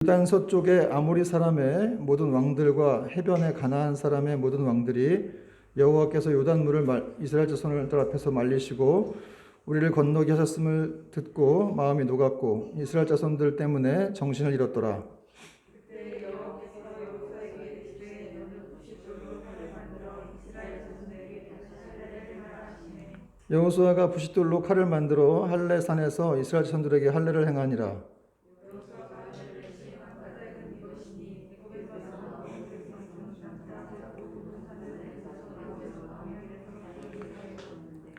요단 서쪽의 아모리 사람의 모든 왕들과 해변의 가나안 사람의 모든 왕들이 여호와께서 요단물을 이스라엘 자손들 앞에서 말리시고 우리를 건너게 하셨음을 듣고 마음이 녹았고 이스라엘 자손들 때문에 정신을 잃었더라. 여호수아가 부싯돌로 칼을 만들어 할례 산에서 이스라엘 자손들에게 할례를 행하니라.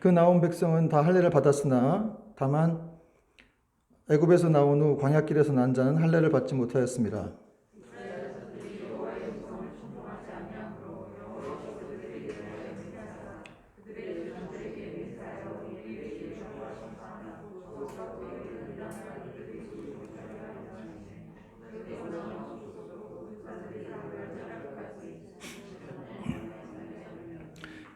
그 나온 백성은 다 할례를 받았으나 다만 애굽에서 나온 후 광야길에서 난 자는 할례를 받지 못하였습니다.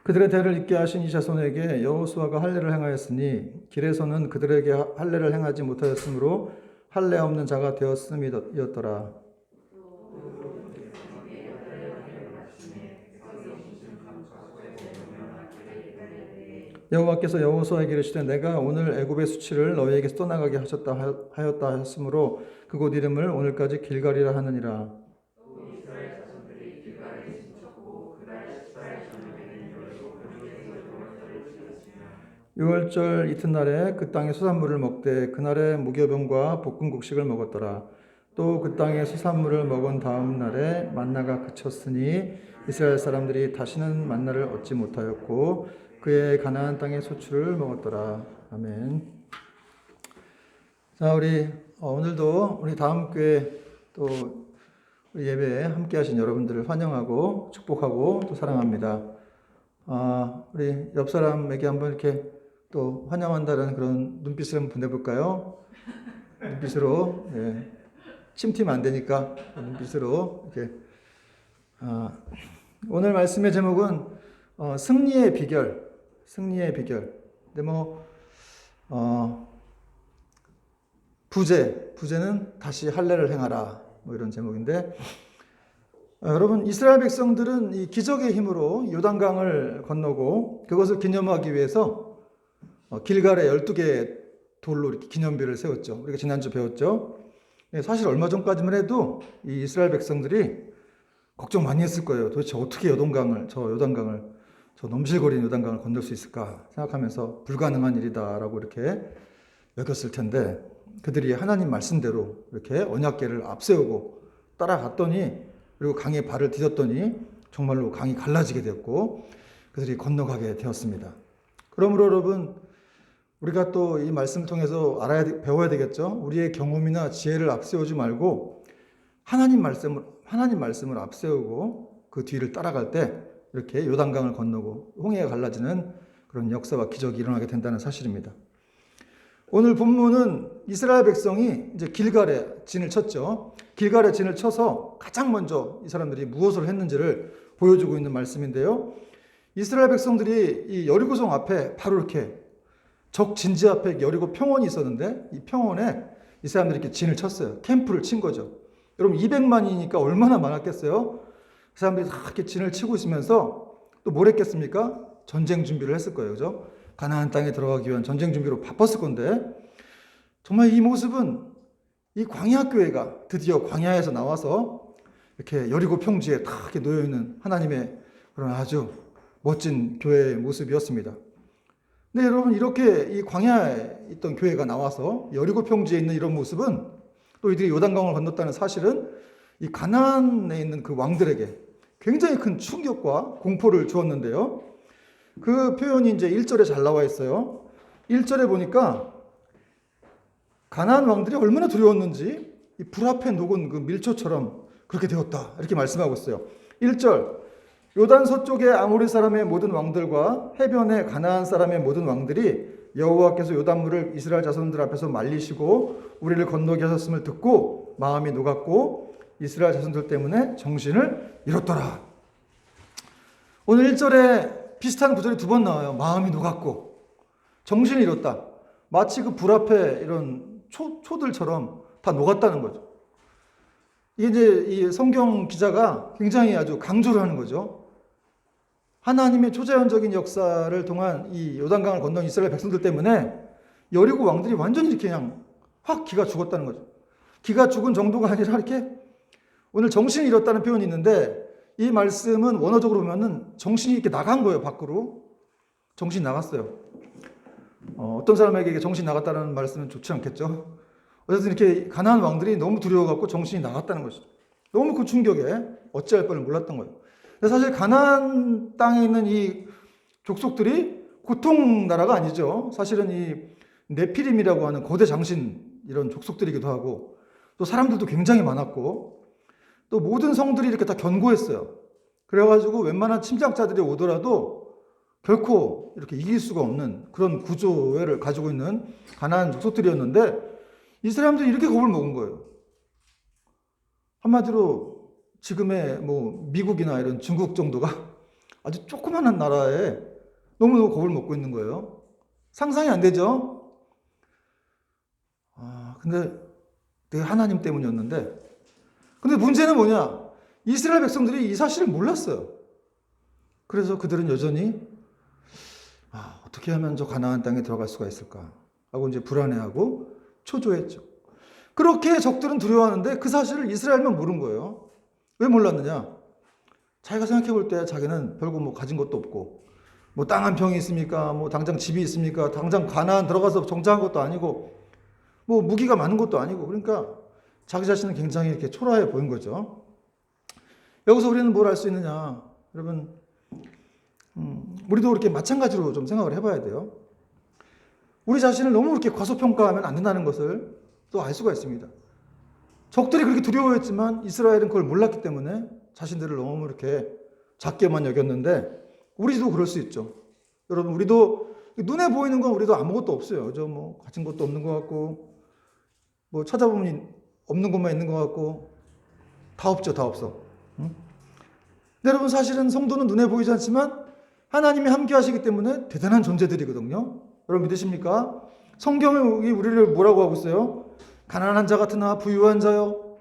그들의 대를 잇게 하신 이 자손에게 여호수아가 할례를 행하였으니 길에서는 그들에게 할례를 행하지 못하였으므로 할례 없는 자가 되었음이었더라. 여호와께서 여호수아에게 이르시되 내가 오늘 애굽의 수치를 너희에게서 떠나가게 하였다 하였으므로 그곳 이름을 오늘까지 길갈이라 하느니라. 유월절 이튿날에 그 땅의 수산물을 먹되 그날에 무교병과 볶은 곡식을 먹었더라. 또 그 땅의 수산물을 먹은 다음 날에 만나가 그쳤으니 이스라엘 사람들이 다시는 만나를 얻지 못하였고 그의 가나안 땅의 소출을 먹었더라. 아멘. 자, 우리 오늘도 우리 다음 교회 또 우리 예배에 함께하신 여러분들을 환영하고 축복하고 또 사랑합니다. 우리 옆 사람에게 한번 이렇게 또 환영한다는 그런 눈빛을 한번 보내볼까요? 눈빛으로, 예. 침팀 안 되니까 눈빛으로 이렇게. 오늘 말씀의 제목은 승리의 비결. 근데 부제는 다시 할례를 행하라. 이런 제목인데, 여러분 이스라엘 백성들은 이 기적의 힘으로 요단강을 건너고 그것을 기념하기 위해서 길갈에 12개의 돌로 이렇게 기념비를 세웠죠. 우리가 지난주 배웠죠. 사실 얼마 전까지만 해도 이 이스라엘 백성들이 걱정 많이 했을 거예요. 도대체 어떻게 저 넘실거리는 요단강을 건널 수 있을까 생각하면서 불가능한 일이다라고 이렇게 여겼을 텐데 그들이 하나님 말씀대로 이렇게 언약궤를 앞세우고 따라갔더니 그리고 강에 발을 디뎠더니 정말로 강이 갈라지게 되었고 그들이 건너가게 되었습니다. 그러므로 여러분 우리가 또 이 말씀을 통해서 배워야 되겠죠. 우리의 경험이나 지혜를 앞세우지 말고 하나님 말씀을 앞세우고 그 뒤를 따라갈 때 이렇게 요단강을 건너고 홍해가 갈라지는 그런 역사와 기적이 일어나게 된다는 사실입니다. 오늘 본문은 이스라엘 백성이 이제 길갈에 진을 쳤죠. 길갈에 진을 쳐서 가장 먼저 이 사람들이 무엇을 했는지를 보여주고 있는 말씀인데요. 이스라엘 백성들이 이 여리고성 앞에 바로 이렇게 적 진지 앞에 여리고 평원이 있었는데 이 평원에 이 사람들이 이렇게 진을 쳤어요. 캠프를 친 거죠. 여러분 200만이니까 얼마나 많았겠어요? 그 사람들이 다 이렇게 진을 치고 있으면서 또 뭘 했겠습니까? 전쟁 준비를 했을 거예요. 그죠? 가나안 땅에 들어가기 위한 전쟁 준비로 바빴을 건데 정말 이 모습은 이 광야교회가 드디어 광야에서 나와서 이렇게 여리고 평지에 다 이렇게 놓여있는 하나님의 그런 아주 멋진 교회의 모습이었습니다. 근데 여러분 이렇게 이 광야에 있던 교회가 나와서 여리고 평지에 있는 이런 모습은 또 이들이 요단강을 건넜다는 사실은 이 가나안에 있는 그 왕들에게 굉장히 큰 충격과 공포를 주었는데요. 그 표현이 이제 1절에 잘 나와 있어요. 1절에 보니까 가나안 왕들이 얼마나 두려웠는지 이 불 앞에 녹은 그 밀초처럼 그렇게 되었다. 이렇게 말씀하고 있어요. 1절 요단 서쪽의 아모리 사람의 모든 왕들과 해변의 가나안 사람의 모든 왕들이 여호와께서 요단물을 이스라엘 자손들 앞에서 말리시고 우리를 건너게 하셨음을 듣고 마음이 녹았고 이스라엘 자손들 때문에 정신을 잃었더라. 오늘 1절에 비슷한 구절이 두 번 나와요. 마음이 녹았고 정신을 잃었다. 마치 그 불 앞에 이런 초들처럼 다 녹았다는 거죠. 이게 이제 이 성경 기자가 굉장히 아주 강조를 하는 거죠. 하나님의 초자연적인 역사를 통한 이 요단강을 건넌 이스라엘 백성들 때문에 여리고 왕들이 완전히 이렇게 그냥 확 기가 죽었다는 거죠. 기가 죽은 정도가 아니라 이렇게 오늘 정신을 잃었다는 표현이 있는데 이 말씀은 원어적으로 보면은 정신이 이렇게 나간 거예요, 밖으로. 정신이 나갔어요. 어떤 사람에게 정신이 나갔다는 말씀은 좋지 않겠죠. 어쨌든 이렇게 가나안 왕들이 너무 두려워갖고 정신이 나갔다는 것이죠. 너무 그 충격에 어찌할 바를 몰랐던 거예요. 사실 가나안 땅에 있는 이 족속들이 보통 나라가 아니죠. 사실은 이 네피림이라고 하는 거대 장신 이런 족속들이기도 하고 또 사람들도 굉장히 많았고 또 모든 성들이 이렇게 다 견고했어요. 그래가지고 웬만한 침략자들이 오더라도 결코 이렇게 이길 수가 없는 그런 구조를 가지고 있는 가나안 족속들이었는데 이 사람들이 이렇게 겁을 먹은 거예요. 한마디로 지금의 뭐 미국이나 이런 중국 정도가 아주 조그만한 나라에 너무너무 겁을 먹고 있는 거예요. 상상이 안 되죠? 근데 그게 하나님 때문이었는데 근데 문제는 뭐냐? 이스라엘 백성들이 이 사실을 몰랐어요. 그래서 그들은 여전히 어떻게 하면 저 가나안 땅에 들어갈 수가 있을까? 하고 이제 불안해하고 초조했죠. 그렇게 적들은 두려워하는데 그 사실을 이스라엘만 모른 거예요. 왜 몰랐느냐? 자기가 생각해 볼 때 자기는 별거 뭐 가진 것도 없고 뭐 땅 한 평이 있습니까? 뭐 당장 집이 있습니까? 당장 가나안 들어가서 정착한 것도 아니고 뭐 무기가 많은 것도 아니고 그러니까 자기 자신은 굉장히 이렇게 초라해 보인 거죠. 여기서 우리는 뭘 알 수 있느냐? 여러분 우리도 그렇게 마찬가지로 좀 생각을 해봐야 돼요. 우리 자신을 너무 그렇게 과소평가하면 안 된다는 것을 또 알 수가 있습니다. 적들이 그렇게 두려워했지만 이스라엘은 그걸 몰랐기 때문에 자신들을 너무 이렇게 작게만 여겼는데 우리도 그럴 수 있죠. 여러분 우리도 눈에 보이는 건 우리도 아무것도 없어요. 저 뭐 가진 것도 없는 것 같고 뭐 찾아보면 없는 것만 있는 것 같고 다 없죠. 다 없어. 근데 여러분 사실은 성도는 눈에 보이지 않지만 하나님이 함께 하시기 때문에 대단한 존재들이거든요. 여러분 믿으십니까? 성경이 우리를 뭐라고 하고 있어요? 가난한 자 같으나 부유한 자요.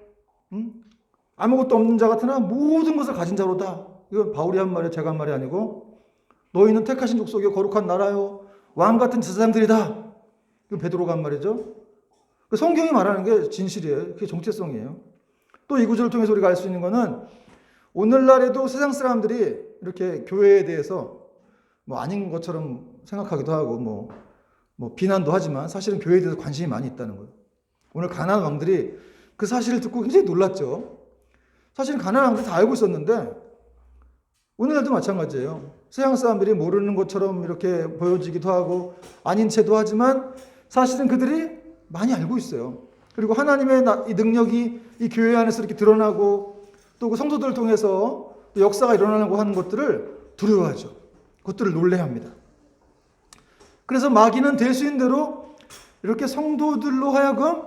아무것도 없는 자 같으나 모든 것을 가진 자로다. 이건 바울이 한 말이에요. 제가 한 말이 아니고 너희는 택하신 족속이요 거룩한 나라요 왕 같은 제사장들이다. 이건 베드로가 한 말이죠. 성경이 말하는 게 진실이에요. 그게 정체성이에요. 또 이 구절을 통해서 우리가 알 수 있는 거는 오늘날에도 세상 사람들이 이렇게 교회에 대해서 뭐 아닌 것처럼 생각하기도 하고 뭐 비난도 하지만 사실은 교회에 대해서 관심이 많이 있다는 거예요. 오늘 가나안 왕들이 그 사실을 듣고 굉장히 놀랐죠. 사실은 가나안 왕들이 다 알고 있었는데 오늘날도 마찬가지예요. 서양 사람들이 모르는 것처럼 이렇게 보여지기도 하고 아닌 채도 하지만 사실은 그들이 많이 알고 있어요. 그리고 하나님의 이 능력이 이 교회 안에서 이렇게 드러나고 또 그 성도들을 통해서 역사가 일어나려고 하는 것들을 두려워하죠. 그것들을 놀래합니다. 그래서 마귀는 될 수 있는 대로 이렇게 성도들로 하여금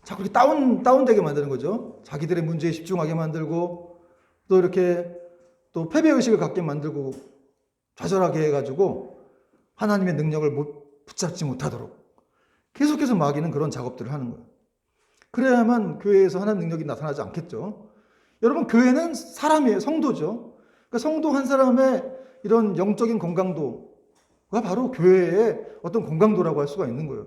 자꾸 이렇게 다운되게 만드는 거죠. 자기들의 문제에 집중하게 만들고 또 이렇게 또 패배의식을 갖게 만들고 좌절하게 해가지고 하나님의 능력을 붙잡지 못하도록 계속해서 마귀는 그런 작업들을 하는 거예요. 그래야만 교회에서 하나님 능력이 나타나지 않겠죠. 여러분 교회는 사람이에요. 성도죠. 그러니까 성도 한 사람의 이런 영적인 건강도가 바로 교회의 어떤 건강도라고 할 수가 있는 거예요.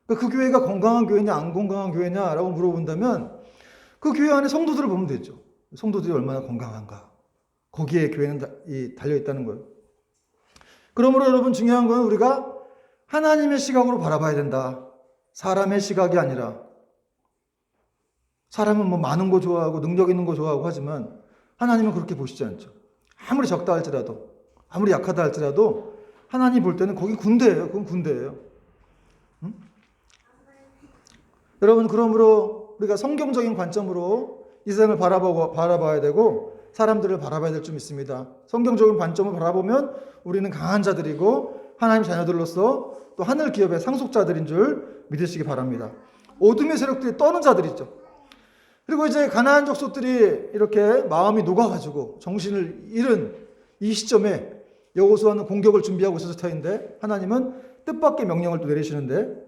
그러니까 그 교회가 건강한 교회냐 안 건강한 교회냐라고 물어본다면 그 교회 안에 성도들을 보면 되죠. 성도들이 얼마나 건강한가. 거기에 교회는 달려있다는 거예요. 그러므로 여러분 중요한 건 우리가 하나님의 시각으로 바라봐야 된다. 사람의 시각이 아니라. 사람은 뭐 많은 거 좋아하고 능력 있는 거 좋아하고 하지만 하나님은 그렇게 보시지 않죠. 아무리 적다 할지라도 아무리 약하다 할지라도 하나님 볼 때는 거기 군대예요. 그건 군대예요. 여러분 그러므로 우리가 성경적인 관점으로 이 세상을 바라봐야 되고 사람들을 바라봐야 될 점 있습니다. 성경적인 관점을 바라보면 우리는 강한 자들이고 하나님 자녀들로서 또 하늘 기업의 상속자들인 줄 믿으시기 바랍니다. 어둠의 세력들이 떠는 자들이죠. 그리고 이제 가나안 족속들이 이렇게 마음이 녹아가지고 정신을 잃은 이 시점에 여호수아는 공격을 준비하고 있었을 터인데 하나님은 뜻밖의 명령을 또 내리시는데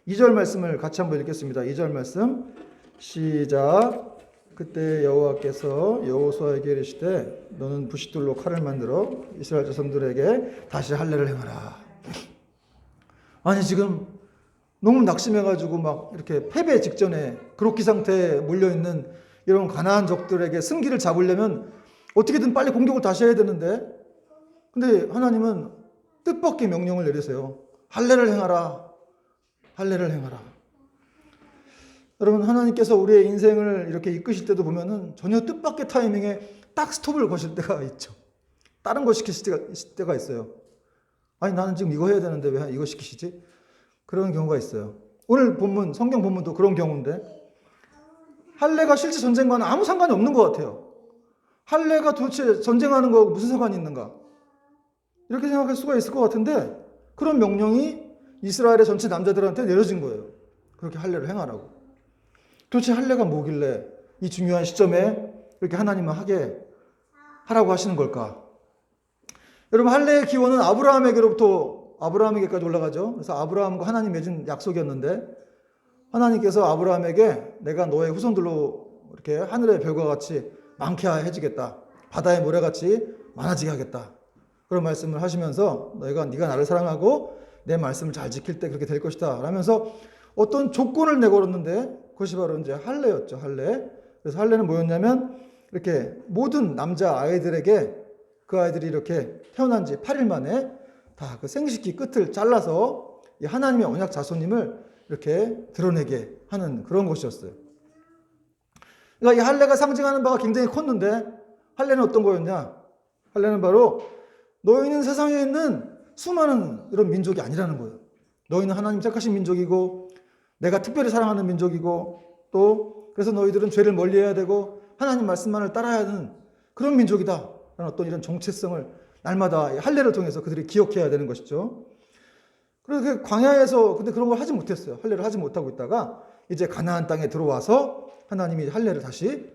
2절 말씀을 같이 한번 읽겠습니다. 2절 말씀 시작. 그때 여호와께서 여호수아에게 이르시되 너는 부싯돌로 칼을 만들어 이스라엘 자손들에게 다시 할례를 행하라. 아니 지금 너무 낙심해가지고 막 이렇게 패배 직전에 그로기 상태에 몰려있는 이런 가나안족들에게 승기를 잡으려면 어떻게든 빨리 공격을 다시 해야 되는데, 근데 하나님은 뜻밖의 명령을 내리세요. 할례를 행하라. 할례를 행하라. 여러분, 하나님께서 우리의 인생을 이렇게 이끄실 때도 보면은 전혀 뜻밖의 타이밍에 딱 스톱을 거실 때가 있죠. 다른 거 시키실 때가 있어요. 아니 나는 지금 이거 해야 되는데 왜 이거 시키시지? 그런 경우가 있어요. 오늘 본문, 성경 본문도 그런 경우인데, 할례가 실제 전쟁과는 아무 상관이 없는 것 같아요. 할례가 도대체 전쟁하는 거하고 무슨 상관이 있는가? 이렇게 생각할 수가 있을 것 같은데, 그런 명령이 이스라엘의 전체 남자들한테 내려진 거예요. 그렇게 할례를 행하라고. 도대체 할례가 뭐길래 이 중요한 시점에 이렇게 하나님은 하라고 하시는 걸까? 여러분, 할례의 기원은 아브라함에게까지 올라가죠. 그래서 아브라함과 하나님 맺은 약속이었는데, 하나님께서 아브라함에게 내가 너의 후손들로 이렇게 하늘의 별과 같이 많게 해주겠다. 바다의 모래같이 많아지게 하겠다. 그런 말씀을 하시면서 네가 나를 사랑하고 내 말씀을 잘 지킬 때 그렇게 될 것이다. 라면서 어떤 조건을 내걸었는데, 그것이 바로 이제 할례였죠. 할례. 그래서 할례는 뭐였냐면, 이렇게 모든 남자 아이들에게 그 아이들이 이렇게 태어난 지 8일 만에 다 그 생식기 끝을 잘라서 이 하나님의 언약 자손임을 이렇게 드러내게 하는 그런 것이었어요. 그러니까 이 할례가 상징하는 바가 굉장히 컸는데, 할례는 어떤 거였냐? 할례는 바로 너희는 세상에 있는 수많은 이런 민족이 아니라는 거예요. 너희는 하나님 택하신 민족이고 내가 특별히 사랑하는 민족이고, 또 그래서 너희들은 죄를 멀리해야 되고 하나님 말씀만을 따라야 하는 그런 민족이다 라는 어떤 이런 정체성을 날마다 할례를 통해서 그들이 기억해야 되는 것이죠. 그래서 광야에서 근데 그런 걸 하지 못했어요. 할례를 하지 못하고 있다가 이제 가나안 땅에 들어와서 하나님이 할례를 다시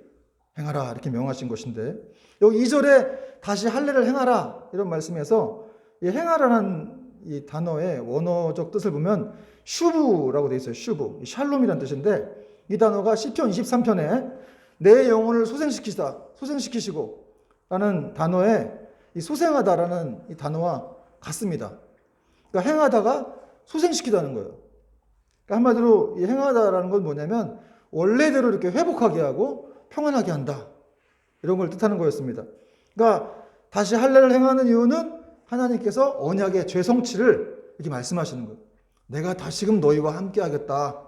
행하라 이렇게 명하신 것인데, 여기 2절에 다시 할례를 행하라 이런 말씀에서 이 행하라는 이 단어의 원어적 뜻을 보면 슈브라고 되어 있어요. 슈브. 샬롬이라는 뜻인데, 이 단어가 시편 23편에 내 영혼을 소생시키시고 라는 단어에 이 소생하다라는 이 단어와 같습니다. 그러니까 행하다가 소생시키다는 거예요. 그러니까 한마디로 이 행하다라는 건 뭐냐면 원래대로 이렇게 회복하게 하고 평안하게 한다. 이런 걸 뜻하는 거였습니다. 그러니까 다시 할례를 행하는 이유는 하나님께서 언약의 죄성취를 이렇게 말씀하시는 거예요. 내가 다시금 너희와 함께 하겠다.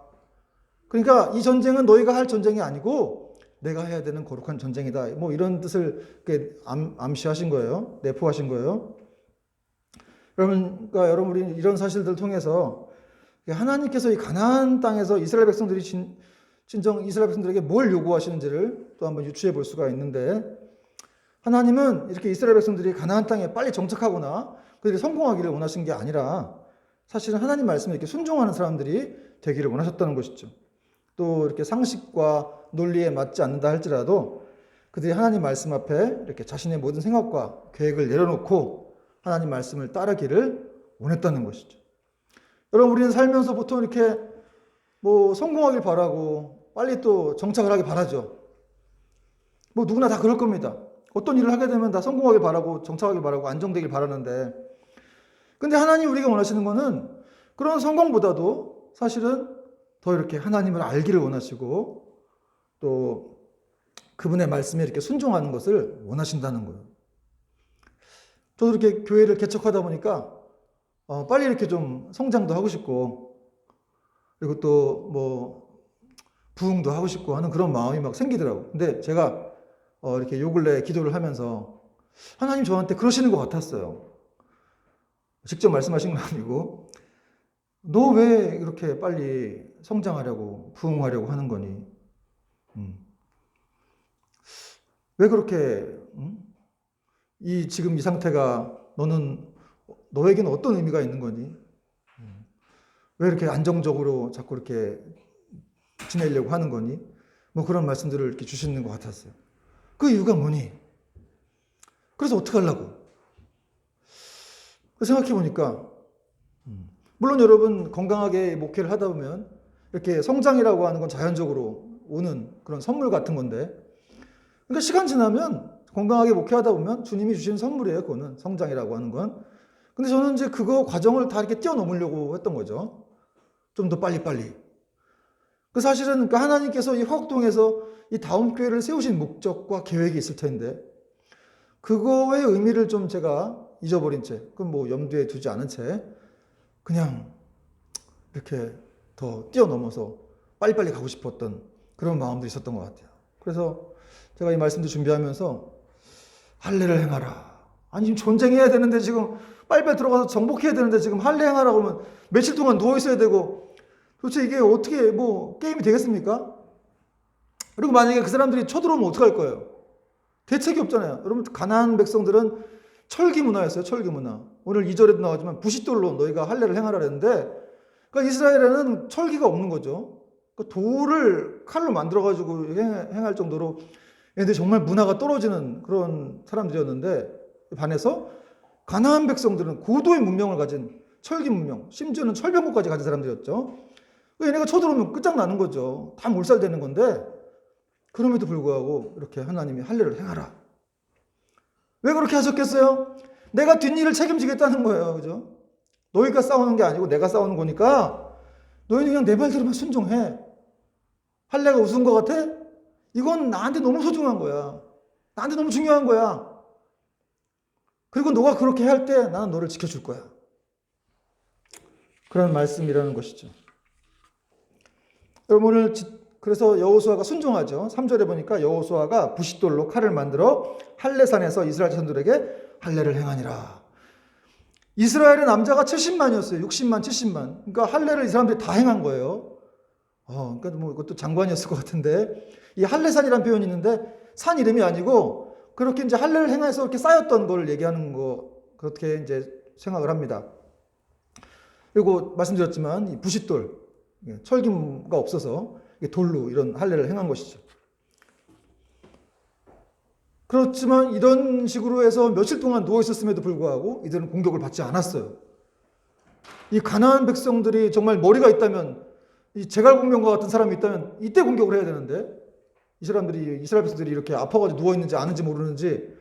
그러니까 이 전쟁은 너희가 할 전쟁이 아니고 내가 해야 되는 거룩한 전쟁이다. 뭐 이런 뜻을 암시하신 거예요. 내포하신 거예요. 그러니까 여러분, 이런 사실들을 통해서 하나님께서 이 가나안 땅에서 이스라엘 백성들이 진정 이스라엘 백성들에게 뭘 요구하시는지를 또 한번 유추해 볼 수가 있는데, 하나님은 이렇게 이스라엘 백성들이 가나안 땅에 빨리 정착하거나 그들이 성공하기를 원하신 게 아니라 사실은 하나님 말씀에 이렇게 순종하는 사람들이 되기를 원하셨다는 것이죠. 또 이렇게 상식과 논리에 맞지 않는다 할지라도 그들이 하나님 말씀 앞에 이렇게 자신의 모든 생각과 계획을 내려놓고 하나님 말씀을 따르기를 원했다는 것이죠. 여러분, 우리는 살면서 보통 이렇게 뭐 성공하길 바라고 빨리 또 정착을 하길 바라죠. 뭐 누구나 다 그럴 겁니다. 어떤 일을 하게 되면 다 성공하길 바라고 정착하길 바라고 안정되길 바라는데, 근데 하나님 우리가 원하시는 거는 그런 성공보다도 사실은 더 이렇게 하나님을 알기를 원하시고 또 그분의 말씀에 이렇게 순종하는 것을 원하신다는 거예요. 저도 이렇게 교회를 개척하다 보니까 빨리 이렇게 좀 성장도 하고 싶고, 그리고 또 뭐 부흥도 하고 싶고 하는 그런 마음이 막 생기더라고요. 근데 제가 이렇게 요 근래 기도를 하면서 하나님 저한테 그러시는 것 같았어요. 직접 말씀하신 건 아니고, 너 왜 이렇게 빨리 성장하려고 부흥하려고 하는 거니? 왜 그렇게 지금 이 상태가 너에게는 어떤 의미가 있는 거니? 왜 이렇게 안정적으로 자꾸 이렇게 지내려고 하는 거니? 뭐 그런 말씀들을 이렇게 주시는 것 같았어요. 그 이유가 뭐니? 그래서 어떻게 하려고? 생각해 보니까 물론 여러분 건강하게 목회를 하다 보면 이렇게 성장이라고 하는 건 자연적으로 오는 그런 선물 같은 건데, 그러니까 시간 지나면 건강하게 목회하다 보면 주님이 주신 선물이에요. 그거는 성장이라고 하는 건. 근데 저는 이제 그거 과정을 다 이렇게 뛰어넘으려고 했던 거죠. 좀 더 빨리빨리. 그 사실은 그 하나님께서 이 화곡동에서 이 다음 교회를 세우신 목적과 계획이 있을 텐데 그거의 의미를 좀 제가 잊어버린 채, 그건 뭐 염두에 두지 않은 채 그냥 이렇게 더 뛰어넘어서 빨리빨리 가고 싶었던 그런 마음도 있었던 것 같아요. 그래서 제가 이 말씀도 준비하면서 할례를 행하라. 아니 지금 전쟁해야 되는데 지금 빨리빨리 들어가서 정복해야 되는데 지금 할례 행하라 그러면 며칠 동안 누워 있어야 되고 도대체 이게 어떻게 뭐 게임이 되겠습니까? 그리고 만약에 그 사람들이 쳐들어오면 어떡할 거예요? 대책이 없잖아요. 여러분 가나안 백성들은 철기 문화였어요. 철기 문화. 오늘 2절에도 나오지만 부싯돌로 너희가 할례를 행하라 그랬는데 그러니까 이스라엘에는 철기가 없는 거죠. 그러니까 돌을 칼로 만들어가지고 행할 정도로 얘네들이 정말 문화가 떨어지는 그런 사람들이었는데 반해서 가나안 백성들은 고도의 문명을 가진 철기 문명, 심지어는 철병국까지 가진 사람들이었죠. 얘네가 쳐들어오면 끝장나는 거죠. 다 몰살되는 건데 그럼에도 불구하고 이렇게 하나님이 할례를 행하라. 왜 그렇게 하셨겠어요? 내가 뒷일을 책임지겠다는 거예요. 그죠? 너희가 싸우는 게 아니고 내가 싸우는 거니까 너희는 그냥 내 말대로만 순종해. 할례가 우스운 것 같아? 이건 나한테 너무 소중한 거야. 나한테 너무 중요한 거야. 그리고 너가 그렇게 할 때 나는 너를 지켜줄 거야. 그런 말씀이라는 것이죠. 여러분 오늘 그래서 여호수아가 순종하죠. 3절에 보니까 여호수아가 부싯돌로 칼을 만들어 할례산에서 이스라엘 자손들에게 할례를 행하니라. 이스라엘의 남자가 70만이었어요. 60만, 70만. 그러니까 할례를 이 사람들이 다 행한 거예요. 그러니까 뭐 이것도 장관이었을 것 같은데 이 할례산이라는 표현이 있는데 산 이름이 아니고 그렇게 이제 할례를 행해서 이렇게 쌓였던 걸 얘기하는 거 그렇게 이제 생각을 합니다. 그리고 말씀드렸지만 이 부싯돌 철기가 없어서 돌로 이런 할례를 행한 것이죠. 그렇지만 이런 식으로 해서 며칠 동안 누워 있었음에도 불구하고 이들은 공격을 받지 않았어요. 이 가나안 백성들이 정말 머리가 있다면 이 제갈공명과 같은 사람이 있다면 이때 공격을 해야 되는데 이 사람들이 이스라엘 백성들이 이렇게 아파가지고 누워 있는지 아는지 모르는지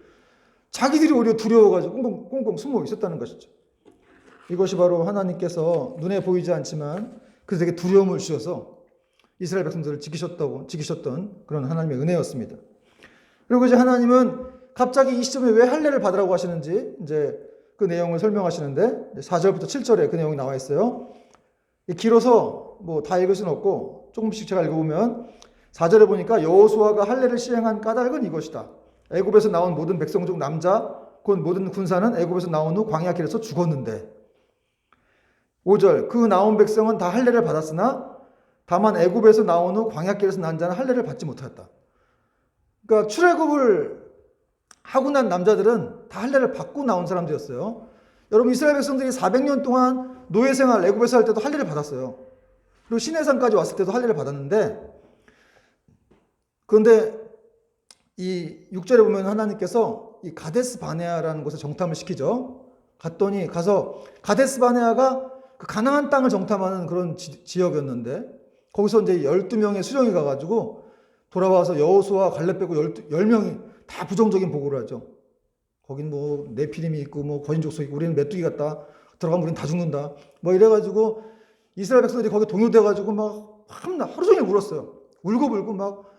자기들이 오히려 두려워가지고 꽁꽁 숨어 있었다는 것이죠. 이것이 바로 하나님께서 눈에 보이지 않지만 그들에게 두려움을 주셔서 이스라엘 백성들을 지키셨던 그런 하나님의 은혜였습니다. 그리고 이제 하나님은 갑자기 이 시점에 왜 할례를 받으라고 하시는지 이제 그 내용을 설명하시는데 4절부터 7절에 그 내용이 나와 있어요. 길어서 뭐 다 읽을 수는 없고 조금씩 제가 읽어보면 4절에 보니까 여호수아가 할례를 시행한 까닭은 이것이다. 애굽에서 나온 모든 백성 중 남자 곧 모든 군사는 애굽에서 나온 후 광야 길에서 죽었는데 5절 그 나온 백성은 다 할례를 받았으나 다만 애굽에서 나온 후 광야길에서 난 자는 할례를 받지 못하였다. 그러니까 출애굽을 하고 난 남자들은 다 할례를 받고 나온 사람들이었어요. 여러분 이스라엘 백성들이 400년 동안 노예 생활 애굽에서 할 때도 할례를 받았어요. 그리고 시내산까지 왔을 때도 할례를 받았는데 그런데 이 6절에 보면 하나님께서 이 가데스 바네아라는 곳에 정탐을 시키죠. 가서 가데스 바네아가 그 가나안 땅을 정탐하는 그런 지역이었는데 거기서 이제 12명의 수령이 가가지고 돌아와서 여호수아 갈렙 빼고 10명이 다 부정적인 보고를 하죠. 거긴 뭐 네피림이 있고 뭐 거인 족속 있고 우리는 메뚜기 같다. 들어가면 우리는 다 죽는다. 뭐 이래가지고 이스라엘 백성들이 거기 동요돼가지고 막 하루 종일 울었어요. 울고 막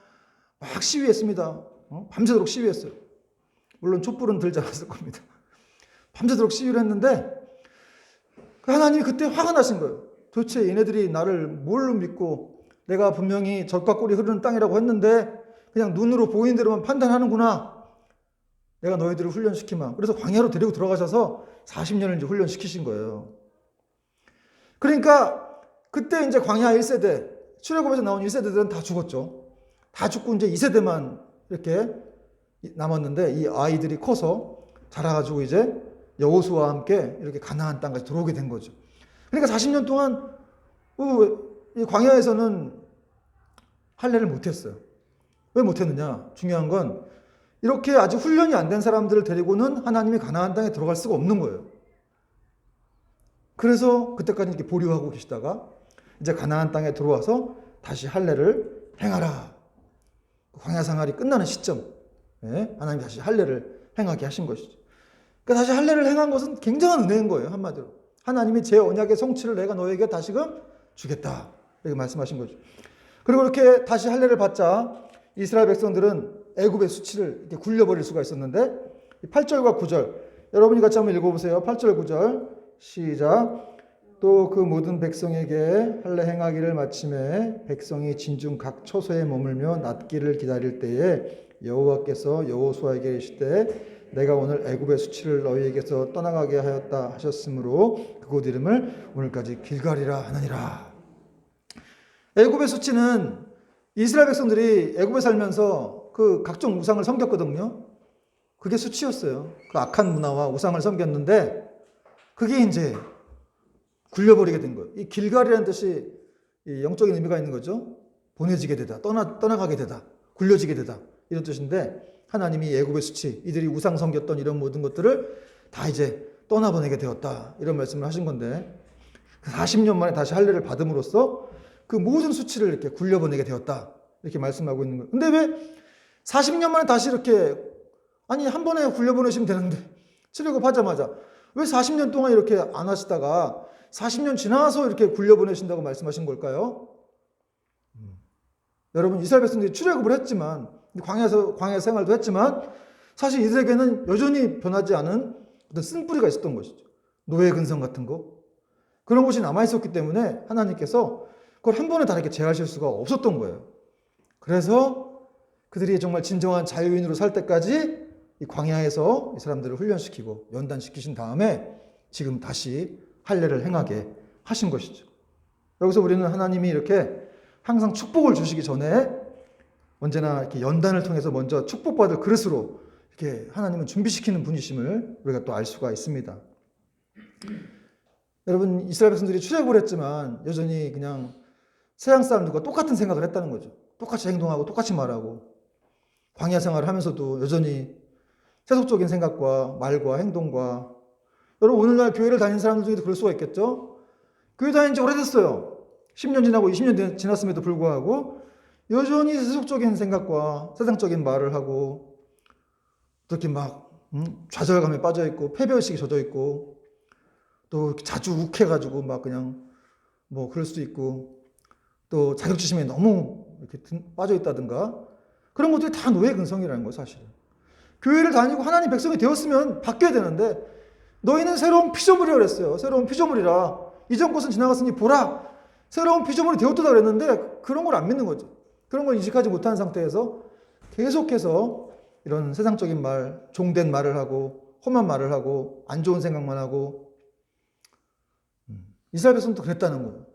시위했습니다. 밤새도록 시위했어요. 물론 촛불은 들지 않았을 겁니다. 밤새도록 시위를 했는데 하나님이 그때 화가 나신 거예요. 도대체 얘네들이 나를 뭘로 믿고 내가 분명히 젖과 꿀이 흐르는 땅이라고 했는데 그냥 눈으로 보이는 대로만 판단하는구나. 내가 너희들을 훈련시키마. 그래서 광야로 데리고 들어가셔서 40년을 이제 훈련시키신 거예요. 그러니까 그때 이제 광야 1세대, 출애굽에서 나온 1세대들은 다 죽었죠. 다 죽고 이제 2세대만 이렇게 남았는데 이 아이들이 커서 자라가지고 이제 여호수아와 함께 이렇게 가나안 땅까지 들어오게 된 거죠. 그러니까 40년 동안 이 광야에서는 할례를 못했어요. 왜 못했느냐? 중요한 건 이렇게 아직 훈련이 안 된 사람들을 데리고는 하나님이 가나안 땅에 들어갈 수가 없는 거예요. 그래서 그때까지 이렇게 보류하고 계시다가 이제 가나안 땅에 들어와서 다시 할례를 행하라. 광야 생활이 끝나는 시점. 예? 하나님이 다시 할례를 행하게 하신 것이죠. 그러니까 다시 할례를 행한 것은 굉장한 은혜인 거예요. 한마디로. 하나님이 제 언약의 성취를 내가 너에게 다시금 주겠다. 이렇게 말씀하신 거죠. 그리고 이렇게 다시 할례를 받자 이스라엘 백성들은 애굽의 수치를 이렇게 굴려버릴 수가 있었는데 8절과 9절 여러분이 같이 한번 읽어보세요. 8절 9절 시작. 또 그 모든 백성에게 할례 행하기를 마침에 백성이 진중 각 처소에 머물며 낫기를 기다릴 때에 여호와께서 여호수아에게 이르시되 내가 오늘 애굽의 수치를 너희에게서 떠나가게 하였다 하셨으므로 그곳 이름을 오늘까지 길갈이라 하느니라. 애굽의 수치는 이스라엘 백성들이 애굽에 살면서 그 각종 우상을 섬겼거든요. 그게 수치였어요. 그 악한 문화와 우상을 섬겼는데 그게 이제 굴려버리게 된 거예요. 이 길갈이라는 뜻이 영적인 의미가 있는 거죠. 보내지게 되다, 떠나가게 되다, 굴려지게 되다 이런 뜻인데 하나님이 애굽의 수치, 이들이 우상 섬겼던 이런 모든 것들을 다 이제 떠나보내게 되었다 이런 말씀을 하신 건데 40년 만에 다시 할례를 받음으로써 그 모든 수치를 이렇게 굴려보내게 되었다 이렇게 말씀하고 있는 거예요. 근데 왜 40년 만에 다시 이렇게 아니 한 번에 굴려보내시면 되는데 출애굽하자마자 왜 40년 동안 이렇게 안 하시다가 40년 지나서 이렇게 굴려보내신다고 말씀하신 걸까요? 여러분 이스라엘 백성들이 출애굽을 했지만 광야 생활도 했지만 사실 이들에게는 여전히 변하지 않은 어떤 쓴뿌리가 있었던 것이죠. 노예 근성 같은 거 그런 것이 남아있었기 때문에 하나님께서 그걸 한 번에 다 이렇게 제하실 수가 없었던 거예요. 그래서 그들이 정말 진정한 자유인으로 살 때까지 이 광야에서 이 사람들을 훈련시키고 연단시키신 다음에 지금 다시 할례를 행하게 하신 것이죠. 여기서 우리는 하나님이 이렇게 항상 축복을 주시기 전에 언제나 이렇게 연단을 통해서 먼저 축복받을 그릇으로 이렇게 하나님은 준비시키는 분이심을 우리가 또 알 수가 있습니다. 여러분 이스라엘 백성들이 출애굽을 했지만 여전히 그냥 서양 사람들과 똑같은 생각을 했다는 거죠. 똑같이 행동하고 똑같이 말하고 광야 생활을 하면서도 여전히 세속적인 생각과 말과 행동과 여러분 오늘날 교회를 다니는 사람들 중에도 그럴 수가 있겠죠. 교회 다닌 지 오래됐어요. 10년 지나고 20년 지났음에도 불구하고 여전히 세속적인 생각과 세상적인 말을 하고 그렇게 막 좌절감에 빠져있고 패배의식에 젖어있고 또 자주 욱해가지고 막 그냥 뭐 그럴 수도 있고 또 자격지심에 너무 이렇게 빠져있다든가 그런 것들이 다 노예 근성이라는 거예요 사실은. 교회를 다니고 하나님 백성이 되었으면 바뀌어야 되는데 너희는 새로운 피조물이라 그랬어요. 새로운 피조물이라 이전 것은 지나갔으니 보라 새로운 피조물이 되었다 그랬는데 그런 걸 안 믿는 거죠. 그런 걸 인식하지 못하는 상태에서 계속해서 이런 세상적인 말, 종된 말을 하고 험한 말을 하고 안 좋은 생각만 하고 이스라엘 백성도 그랬다는 거예요.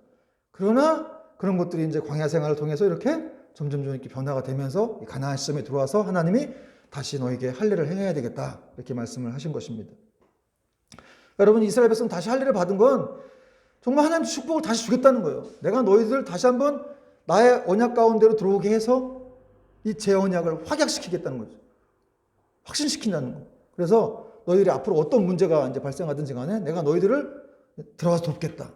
그러나 그런 것들이 이제 광야 생활을 통해서 이렇게 점점 이렇게 변화가 되면서 가나안 시점에 들어와서 하나님이 다시 너에게 할례를 행해야 되겠다 이렇게 말씀을 하신 것입니다. 여러분 이스라엘 백성 다시 할례를 받은 건 정말 하나님 축복을 다시 주겠다는 거예요. 내가 너희들 다시 한번 나의 언약 가운데로 들어오게 해서 이 제 언약을 확약시키겠다는 거죠. 확신시킨다는 거예요. 그래서 너희들이 앞으로 어떤 문제가 이제 발생하든지 간에 내가 너희들을 들어가서 돕겠다.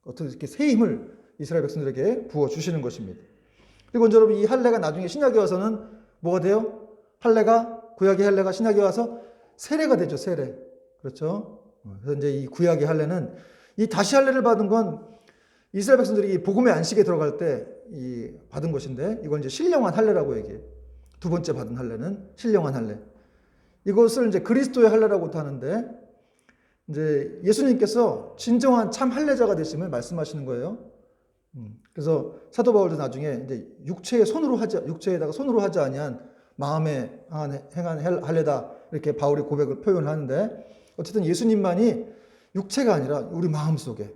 어떻게 이렇게 새 힘을 이스라엘 백성들에게 부어주시는 것입니다. 그리고 이제 여러분 이 할례가 나중에 신약에 와서는 뭐가 돼요? 구약의 할례가 신약에 와서 세례가 되죠. 세례. 그렇죠? 그래서 이제 이 구약의 할례는 이 다시 할례를 받은 건 이스라엘 백성들이 이 복음의 안식에 들어갈 때 이 받은 것인데 이걸 이제 신령한 할례라고 얘기해요. 두 번째 받은 할례는 신령한 할례. 이것을 이제 그리스도의 할례라고도 하는데 이제 예수님께서 진정한 참 할례자가 되심을 말씀하시는 거예요. 그래서 사도 바울도 나중에 이제 육체에다가 손으로 하지 아니한 마음에 행한 할례다 이렇게 바울이 고백을 표현하는데 어쨌든 예수님만이 육체가 아니라 우리 마음 속에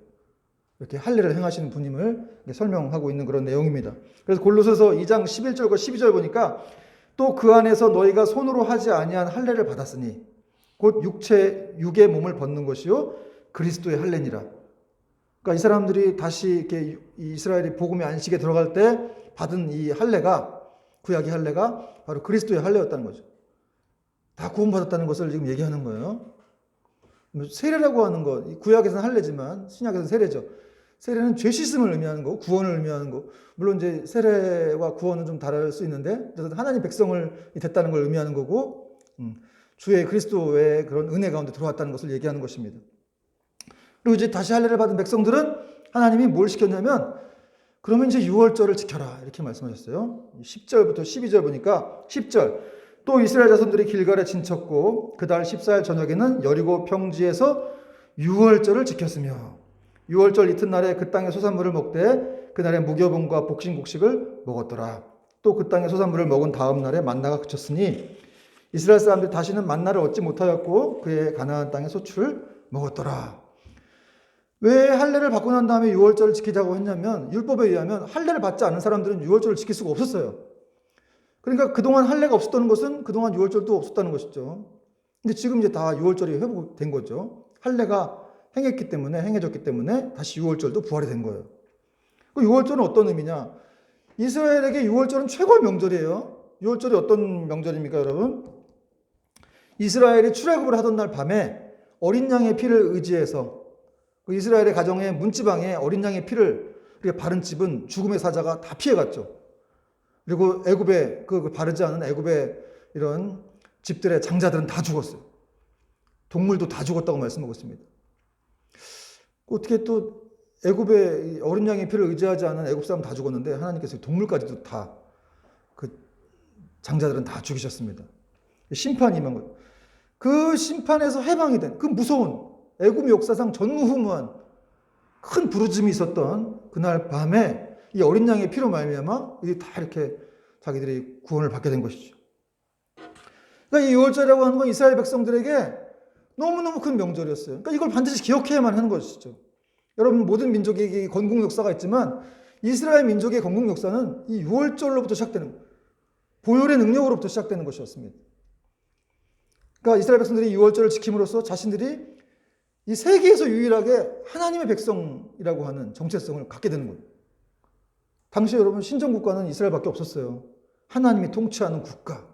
이렇게 할례를 행하시는 분임을 설명하고 있는 그런 내용입니다. 그래서 골로새서 2장 11절과 12절 보니까 또 그 안에서 너희가 손으로 하지 아니한 할례를 받았으니 곧 육의 몸을 벗는 것이요 그리스도의 할례니라. 그러니까 이 사람들이 다시 이렇게 이스라엘이 복음의 안식에 들어갈 때 받은 이 할례가 구약의 할례가 바로 그리스도의 할례였다는 거죠. 다 구원받았다는 것을 지금 얘기하는 거예요. 세례라고 하는 것, 구약에서는 할례지만 신약에서는 세례죠. 세례는 죄 씻음을 의미하는 거, 구원을 의미하는 거. 물론 이제 세례와 구원은 좀 다를 수 있는데, 하나님 백성을 됐다는 걸 의미하는 거고, 주의 그리스도의 그런 은혜 가운데 들어왔다는 것을 얘기하는 것입니다. 그리고 이제 다시 할례를 받은 백성들은 하나님이 뭘 시켰냐면, 그러면 이제 유월절을 지켜라 이렇게 말씀하셨어요. 10절부터 12절 보니까 10절 또 이스라엘 자손들이 길갈에 진쳤고 그달 14일 저녁에는 여리고 평지에서 유월절을 지켰으며 유월절 이튿날에 그 땅의 소산물을 먹되 그날에 무교병과 복신곡식을 먹었더라. 또 그 땅의 소산물을 먹은 다음 날에 만나가 그쳤으니 이스라엘 사람들이 다시는 만나를 얻지 못하였고 그의 가나안 땅의 소출을 먹었더라. 왜 할례를 받고 난 다음에 유월절을 지키자고 했냐면 율법에 의하면 할례를 받지 않은 사람들은 유월절을 지킬 수가 없었어요. 그러니까 그동안 할례가 없었다는 것은 그동안 유월절도 없었다는 것이죠. 근데 지금 이제 다 유월절이 회복된 거죠. 할례가 행해졌기 때문에 다시 유월절도 부활이 된 거예요. 그 유월절은 어떤 의미냐? 이스라엘에게 유월절은 최고의 명절이에요. 유월절이 어떤 명절입니까, 여러분? 이스라엘이 출애굽을 하던 날 밤에 어린 양의 피를 의지해서 그 이스라엘의 가정의 문지방에 어린 양의 피를 바른 집은 죽음의 사자가 다 피해갔죠. 그리고 애굽에 바르지 않은 애굽의 이런 집들의 장자들은 다 죽었어요. 동물도 다 죽었다고 말씀하고 있습니다. 어떻게 또 애굽의 어린 양의 피를 의지하지 않은 애굽 사람 다 죽었는데 하나님께서 동물까지도 다 그 장자들은 다 죽이셨습니다. 심판이 임한 거예요. 그 심판에서 해방이 된 그 무서운 애굽 역사상 전무후무한 큰 부르짐이 있었던 그날 밤에 이 어린 양의 피로 말미암아 이게 다 이렇게 자기들이 구원을 받게 된 것이죠. 그러니까 이 유월절이라고 하는 건 이스라엘 백성들에게 너무너무 큰 명절이었어요. 그러니까 이걸 반드시 기억해야만 하는 것이죠. 여러분 모든 민족에게 건국 역사가 있지만 이스라엘 민족의 건국 역사는 이 유월절로부터 시작되는 거예요. 보혈의 능력으로부터 시작되는 것이었습니다. 그러니까 이스라엘 백성들이 유월절을 지킴으로써 자신들이 이 세계에서 유일하게 하나님의 백성이라고 하는 정체성을 갖게 되는 거예요. 당시 여러분 신정국가는 이스라엘밖에 없었어요. 하나님이 통치하는 국가.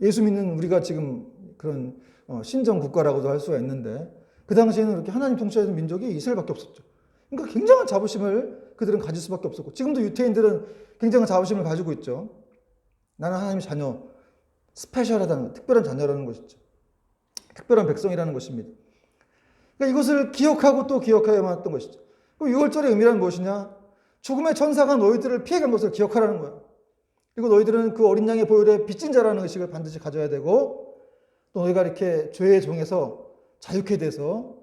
예수 믿는 우리가 지금 그런 신정국가라고도 할 수가 있는데 그 당시에는 이렇게 하나님 통치하는 민족이 이스라엘밖에 없었죠. 그러니까 굉장한 자부심을 그들은 가질 수밖에 없었고 지금도 유태인들은 굉장한 자부심을 가지고 있죠. 나는 하나님의 자녀, 스페셜하다는 특별한 자녀라는 것이죠. 특별한 백성이라는 것입니다. 그러니까 이것을 기억하고 또 기억해야만 했던 것이죠. 그리고 6월절의 의미란 무엇이냐? 죽음의 천사가 너희들을 피해간 것을 기억하라는 거예요. 그리고 너희들은 그 어린 양의 보혈에 빚진 자라는 의식을 반드시 가져야 되고 또 너희가 이렇게 죄의 종에서 자유케 돼서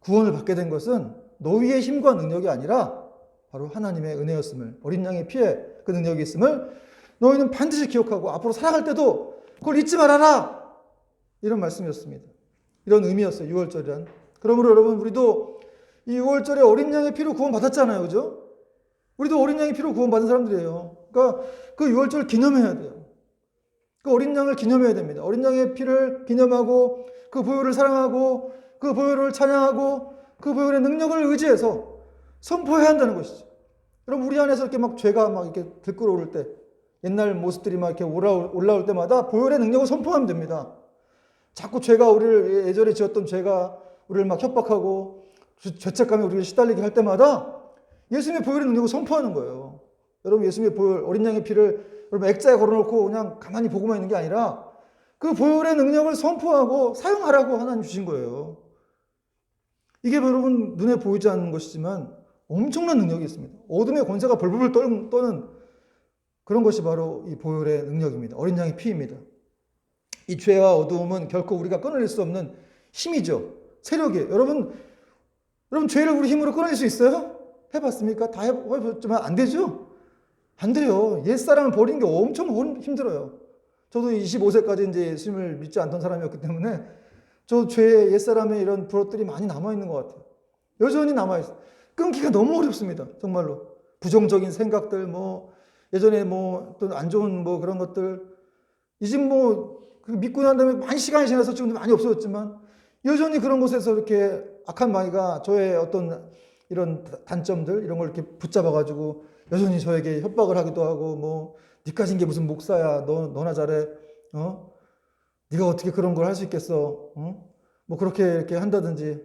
구원을 받게 된 것은 너희의 힘과 능력이 아니라 바로 하나님의 은혜였음을 어린 양의 피에 그 능력이 있음을 너희는 반드시 기억하고 앞으로 살아갈 때도 그걸 잊지 말아라. 이런 말씀이었습니다. 이런 의미였어요. 6월절이란. 그러므로 여러분 우리도 이 6월절에 어린 양의 피로 구원받았잖아요. 그죠? 우리도 어린 양의 피로 구원받은 사람들이에요. 그러니까 그 6월절 기념해야 돼요. 그 어린 양을 기념해야 됩니다. 어린 양의 피를 기념하고 그 보혈을 사랑하고 그 보혈을 찬양하고 그 보혈의 능력을 의지해서 선포해야 한다는 것이죠. 여러분 우리 안에서 이렇게 막 죄가 막 이렇게 들끓어오를 때 옛날 모습들이 막 이렇게 올라올 때마다 보혈의 능력을 선포하면 됩니다. 자꾸 죄가 우리를 예전에 지었던 죄가 우리를 막 협박하고 죄책감에 우리를 시달리게 할 때마다 예수님의 보혈의 능력을 선포하는 거예요. 여러분 예수님의 보혈 어린 양의 피를 여러분 액자에 걸어놓고 그냥 가만히 보고만 있는 게 아니라 그 보혈의 능력을 선포하고 사용하라고 하나님 주신 거예요. 이게 여러분 눈에 보이지 않는 것이지만 엄청난 능력이 있습니다. 어둠의 권세가 벌벌 떠는 그런 것이 바로 이 보혈의 능력입니다. 어린 양의 피입니다. 이 죄와 어두움은 결코 우리가 끊어낼 수 없는 힘이죠. 세력이에요. 여러분 죄를 우리 힘으로 끊어낼 수 있어요? 해봤습니까? 다 해봤지만 안 되죠? 안 돼요. 옛사람을 버리는 게 엄청 힘들어요. 저도 25세까지 이제 예수님을 믿지 않던 사람이었기 때문에 저 죄의 옛사람의 이런 부러들이 많이 남아있는 것 같아요. 여전히 남아있어요. 끊기가 너무 어렵습니다. 정말로. 부정적인 생각들, 예전에 또 안 좋은 그런 것들. 이제 믿고 난 다음에 많이 시간이 지나서 지금 많이 없어졌지만 여전히 그런 곳에서 이렇게 악한 마귀가 저의 어떤 이런 단점들, 이런 걸 이렇게 붙잡아가지고 여전히 저에게 협박을 하기도 하고, 니까진 게 무슨 목사야. 너나 잘해. 네가 어떻게 그런 걸 할 수 있겠어. 그렇게 이렇게 한다든지.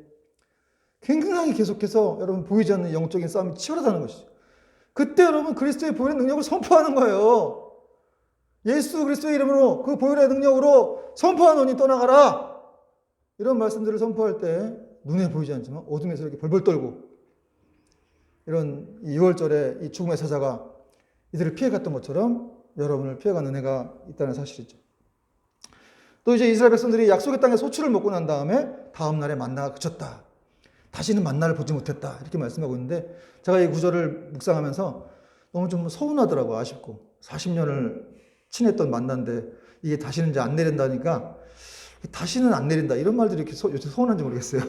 굉장히 계속해서 여러분 보이지 않는 영적인 싸움이 치열하다는 것이죠. 그때 여러분 그리스도의 보혈의 능력을 선포하는 거예요. 예수 그리스도의 이름으로 그 보혈의 능력으로 선포하노니 떠나가라. 이런 말씀들을 선포할 때 눈에 보이지 않지만 어둠에서 이렇게 벌벌 떨고 이런 6월절에 이 죽음의 사자가 이들을 피해갔던 것처럼 여러분을 피해간 은혜가 있다는 사실이죠. 또 이제 이스라엘 백성들이 약속의 땅에 소출을 먹고 난 다음에 다음 날에 만나가 그쳤다. 다시는 만나를 보지 못했다. 이렇게 말씀하고 있는데 제가 이 구절을 묵상하면서 너무 좀 서운하더라고. 아쉽고 40년을 친했던 만난데 이게 다시는 이제 안 내린다니까 다시는 안 내린다. 이런 말들이 이렇게 요새 서운한지 모르겠어요.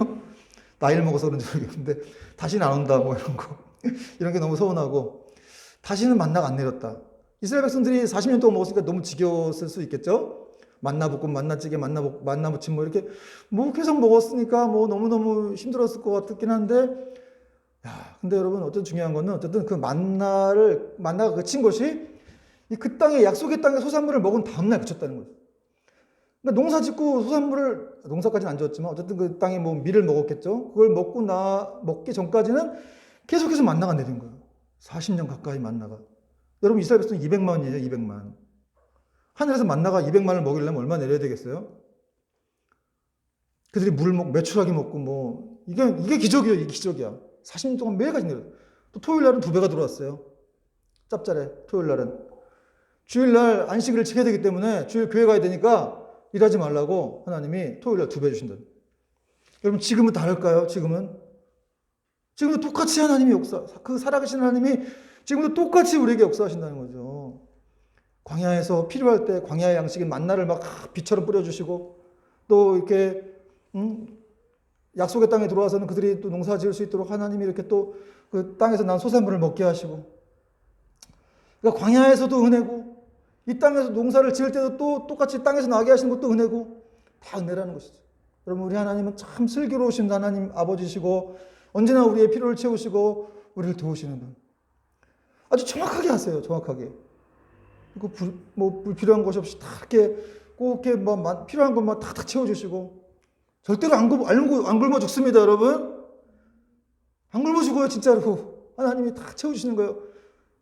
나이를 먹어서 그런지 모르겠는데 다시는 안 온다 뭐 이런 거 이런 게 너무 서운하고 다시는 만나가 안 내렸다. 이스라엘 백성들이 40년 동안 먹었으니까 너무 지겨웠을 수 있겠죠. 만나볶음, 만나찌개, 만나무침 뭐 이렇게 뭐 계속 먹었으니까 뭐 너무너무 힘들었을 것 같긴 한데 근데 여러분 어쨌든 중요한 거는 어쨌든 그 만나가 그친 것이 그 땅에 약속의 땅에 소산물을 먹은 다음날 그쳤다는 거예요. 그러니까 농사 짓고 소산물을 농사까지는 안 지었지만 어쨌든 그 땅에 뭐 밀을 먹었겠죠. 그걸 먹기 전까지는 계속해서 만나가 내린 거예요. 40년 가까이 만나가. 여러분 이스라엘 백성 200만이에요. 200만. 하늘에서 만나가 200만을 먹이려면 얼마 내려야 되겠어요? 그들이 매출하게 먹고 뭐 이게 기적이에요. 이게 기적이야. 40년 동안 매일같이 내려요. 또 토요일 날은 2배가 들어왔어요. 짭짤해. 토요일 날은. 주일 날 안식일을 지켜야 되기 때문에 주일 교회 가야 되니까 일하지 말라고 하나님이 토요일 날 2배 주신다. 여러분 지금은 다를까요? 지금도 똑같이 하나님이 그 살아계신 하나님이 지금도 똑같이 우리에게 역사하신다는 거죠. 광야에서 필요할 때 광야의 양식인 만나를 막 비처럼 뿌려주시고 또 이렇게 약속의 땅에 들어와서는 그들이 또 농사 지을 수 있도록 하나님이 이렇게 또 그 땅에서 난 소산물을 먹게 하시고 그러니까 광야에서도 은혜고 이 땅에서 농사를 지을 때도 또 똑같이 땅에서 나게 하시는 것도 은혜고 다 은혜라는 것이죠. 여러분 우리 하나님은 참 슬기로우신 하나님 아버지시고 언제나 우리의 필요를 채우시고 우리를 도우시는 분. 아주 정확하게 하세요. 정확하게. 뭐 불필요한 것이 없이 다 이렇게 꼭 이렇게 뭐 필요한 것만 다 채워주시고 절대로 안 굶어 죽습니다, 여러분. 안 굶어 죽어요, 진짜로. 하나님이 다 채워주시는 거예요.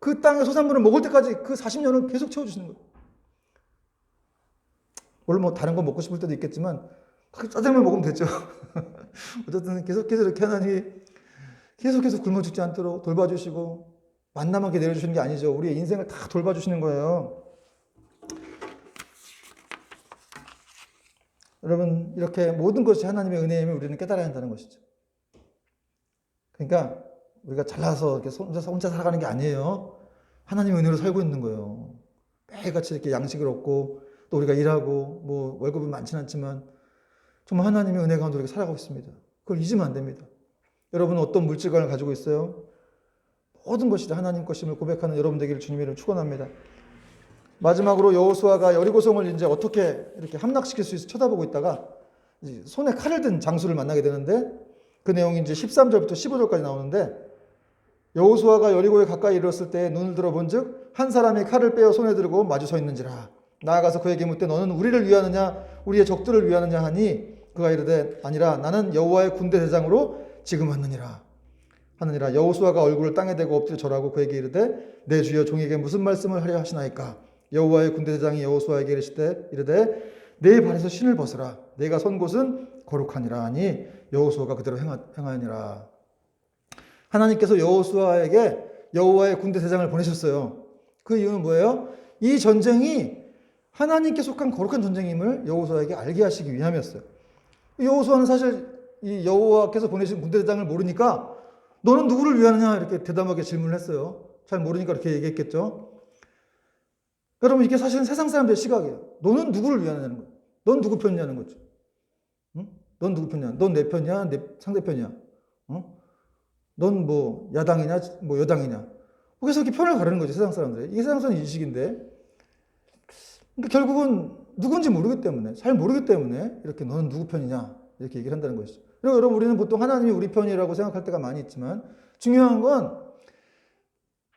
그 땅의 소산물을 먹을 때까지 그 40년을 계속 채워주시는 거예요. 물론 뭐 다른 거 먹고 싶을 때도 있겠지만 짜장면 먹으면 되죠. 어쨌든 계속해서 이렇게 하나님이 계속해서 굶어 죽지 않도록 돌봐주시고 만나만 이렇게 내려주시는 게 아니죠. 우리의 인생을 다 돌봐주시는 거예요. 여러분 이렇게 모든 것이 하나님의 은혜임을 우리는 깨달아야 한다는 것이죠. 그러니까 우리가 잘나서 이렇게 혼자 살아가는 게 아니에요. 하나님의 은혜로 살고 있는 거예요. 매일같이 이렇게 양식을 얻고 또 우리가 일하고 뭐 월급은 많지는 않지만 정말 하나님의 은혜 가운데 우리가 살아가고 있습니다. 그걸 잊으면 안 됩니다. 여러분은 어떤 물질관을 가지고 있어요? 모든 것이 다 하나님 것임을 고백하는 여러분 되기를 주님의 이름으로 축원합니다. 마지막으로 여호수아가 여리고성을 이제 어떻게 이렇게 함락시킬 수 있어 쳐다보고 있다가 손에 칼을 든 장수를 만나게 되는데 그 내용이 이제 13절부터 15절까지 나오는데 여호수아가 여리고에 가까이 이르렀을 때 눈을 들어본즉 한 사람이 칼을 빼어 손에 들고 마주 서 있는지라. 나아가서 그에게 묻되 너는 우리를 위하느냐 우리의 적들을 위하느냐 하니 그가 이르되 아니라 나는 여호와의 군대 대장으로 지금 왔느니라 하느니라. 여호수아가 얼굴을 땅에 대고 엎드려 절하고 그에게 이르되 내 주여 종에게 무슨 말씀을 하려 하시나이까. 여호와의 군대 대장이 여호수아에게 이르되 내 발에서 신을 벗으라. 내가 선 곳은 거룩하니라 하니 여호수아가 그대로 행하니라. 하나님께서 여호수아에게 여호와의 군대 대장을 보내셨어요. 그 이유는 뭐예요? 이 전쟁이 하나님께 속한 거룩한 전쟁임을 여호수아에게 알게 하시기 위함이었어요. 여호수아는 사실 이 여호와께서 보내신 군대 대장을 모르니까 너는 누구를 위하느냐 이렇게 대담하게 질문을 했어요. 잘 모르니까 이렇게 얘기했겠죠. 여러분 이게 사실은 세상 사람들의 시각이에요. 너는 누구를 위하느냐는 거예요. 넌 누구 편이냐는 거죠. 응? 넌 누구 편이냐? 넌 내 편이야? 내 상대편이야? 넌 뭐 야당이냐? 뭐 여당이냐? 그래서 이렇게 편을 가르는 거죠. 세상 사람들이. 이게 세상 사람 인식인데 그러니까 결국은 누군지 모르기 때문에 잘 모르기 때문에 이렇게 너는 누구 편이냐 이렇게 얘기를 한다는 것이죠. 그리고 여러분 우리는 보통 하나님이 우리 편이라고 생각할 때가 많이 있지만 중요한 건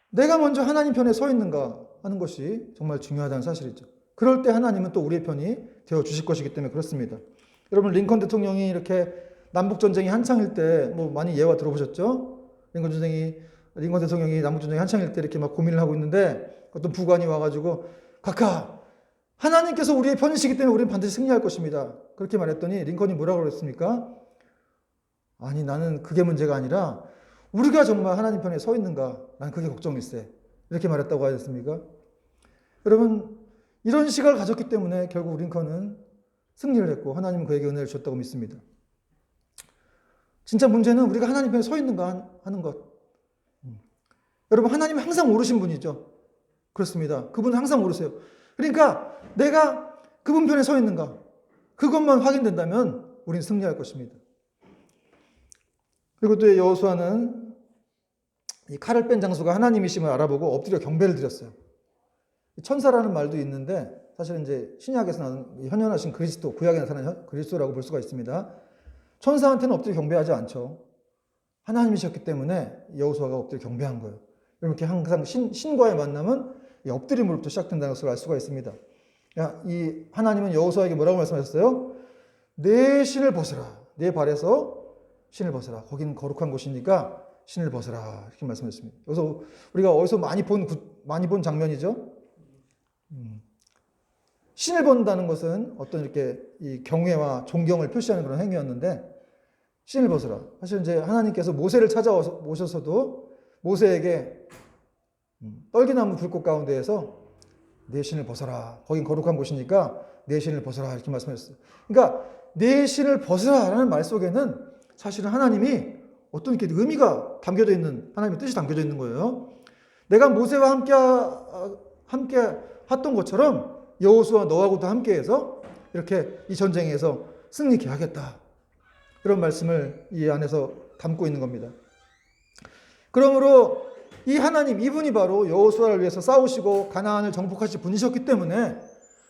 내가 먼저 하나님 편에 서 있는가 하는 것이 정말 중요하다는 사실이죠. 그럴 때 하나님은 또 우리의 편이 되어 주실 것이기 때문에 그렇습니다. 여러분 링컨 대통령이 이렇게 남북 전쟁이 한창일 때 뭐 많이 예화 들어보셨죠? 링컨 대통령이 남북 전쟁이 한창일 때 이렇게 막 고민을 하고 있는데 어떤 부관이 와가지고 각하 하나님께서 우리의 편이시기 때문에 우리는 반드시 승리할 것입니다. 그렇게 말했더니 링컨이 뭐라고 그랬습니까? 아니 나는 그게 문제가 아니라 우리가 정말 하나님 편에 서 있는가? 난 그게 걱정일세. 이렇게 말했다고 하지 않습니까? 여러분 이런 시각을 가졌기 때문에 결국 링컨은 승리를 했고 하나님은 그에게 은혜를 주셨다고 믿습니다. 진짜 문제는 우리가 하나님 편에 서 있는가 하는 것. 여러분 하나님은 항상 오르신 분이죠. 그렇습니다. 그분은 항상 오르세요. 그러니까 내가 그분 편에 서 있는가 그것만 확인된다면 우리는 승리할 것입니다. 그리고 또 여호수아는 이 칼을 뺀 장소가 하나님이심을 알아보고 엎드려 경배를 드렸어요. 천사라는 말도 있는데 사실은 이제 신약에서 나오는 현현하신 그리스도, 구약에 나타나는 그리스도라고 볼 수가 있습니다. 천사한테는 엎드려 경배하지 않죠. 하나님이셨기 때문에 여호수아가 엎드려 경배한 거예요. 이렇게 항상 신과의 만남은 엎드림으로부터 시작된다는 것을 알 수가 있습니다. 이 하나님은 여호수아에게 뭐라고 말씀하셨어요? 내 신을 벗으라. 내 발에서 신을 벗으라. 거기는 거룩한 곳이니까 신을 벗으라. 이렇게 말씀하셨습니다. 여기서 우리가 어디서 많이 본 장면이죠? 신을 벗는다는 것은 어떤 이렇게 이 경외와 존경을 표시하는 그런 행위였는데 신을 벗으라. 사실 이제 하나님께서 모세를 찾아오셔서도 모세에게 떨기나무 불꽃 가운데에서 내 신을 벗어라. 거긴 거룩한 곳이니까 내 신을 벗어라. 이렇게 말씀하셨어요. 그러니까 내 신을 벗으라라는 말 속에는 사실은 하나님이 어떤 이렇게 의미가 담겨져 있는 하나님의 뜻이 담겨져 있는 거예요. 내가 모세와 함께 했던 것처럼 여호수아 너하고도 함께해서 이렇게 이 전쟁에서 승리케 하겠다. 그런 말씀을 이 안에서 담고 있는 겁니다. 그러므로 이 하나님 이분이 바로 여호수아를 위해서 싸우시고 가나안을 정복하실 분이셨기 때문에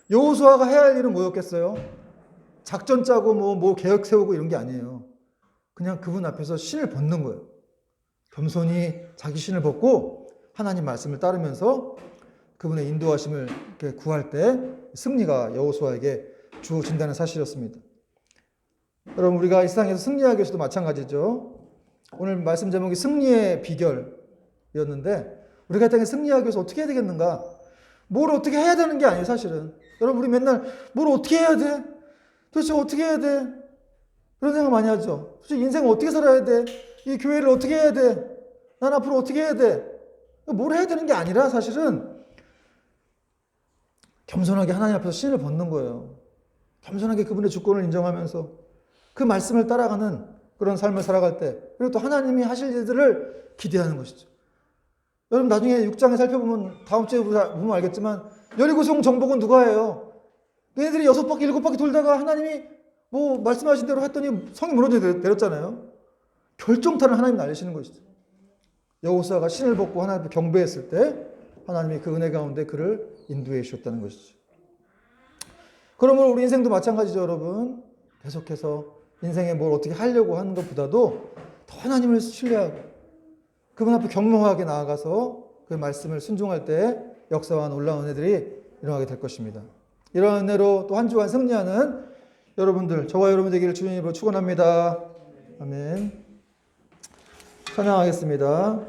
여호수아가 해야 할 일은 뭐였겠어요? 작전 짜고 뭐 계획 세우고 이런 게 아니에요. 그냥 그분 앞에서 신을 벗는 거예요. 겸손히 자기 신을 벗고 하나님 말씀을 따르면서 그분의 인도하심을 이렇게 구할 때 승리가 여호수아에게 주어진다는 사실이었습니다. 여러분 우리가 이 세상에서 승리하기 위해서도 마찬가지죠. 오늘 말씀 제목이 승리의 비결이었는데 우리가 이 땅에 승리하기 위해서 어떻게 해야 되겠는가? 뭘 어떻게 해야 되는 게 아니에요 사실은. 여러분 우리 맨날 뭘 어떻게 해야 돼? 도대체 어떻게 해야 돼? 그런 생각 많이 하죠. 도대체 인생을 어떻게 살아야 돼? 이 교회를 어떻게 해야 돼? 난 앞으로 어떻게 해야 돼? 뭘 해야 되는 게 아니라 사실은 겸손하게 하나님 앞에서 신을 벗는 거예요. 겸손하게 그분의 주권을 인정하면서 그 말씀을 따라가는 그런 삶을 살아갈 때 그리고 또 하나님이 하실 일들을 기대하는 것이죠. 여러분 나중에 6장에 살펴보면 다음 주에 보면 알겠지만 여리고성 정복은 누가 해요? 얘네들이 6바퀴 7바퀴 돌다가 하나님이 뭐 말씀하신 대로 했더니 성이 무너져 내렸잖아요. 결정타를 하나님 날리시는 것이죠. 여호수아가 신을 벗고 하나님 앞에 경배했을 때 하나님이 그 은혜 가운데 그를 인도해 주셨다는 것이죠. 그러므로 우리 인생도 마찬가지죠, 여러분. 계속해서 인생에 뭘 어떻게 하려고 하는 것보다도 더 하나님을 신뢰하고 그분 앞에 경배하게 나아가서 그 말씀을 순종할 때 역사와 놀라운 은혜들이 일어나게 될 것입니다. 이러한 은혜로 또 한 주간 승리하는 여러분들, 저와 여러분 되기를 주님 이름으로 축원합니다. 아멘. 찬양하겠습니다.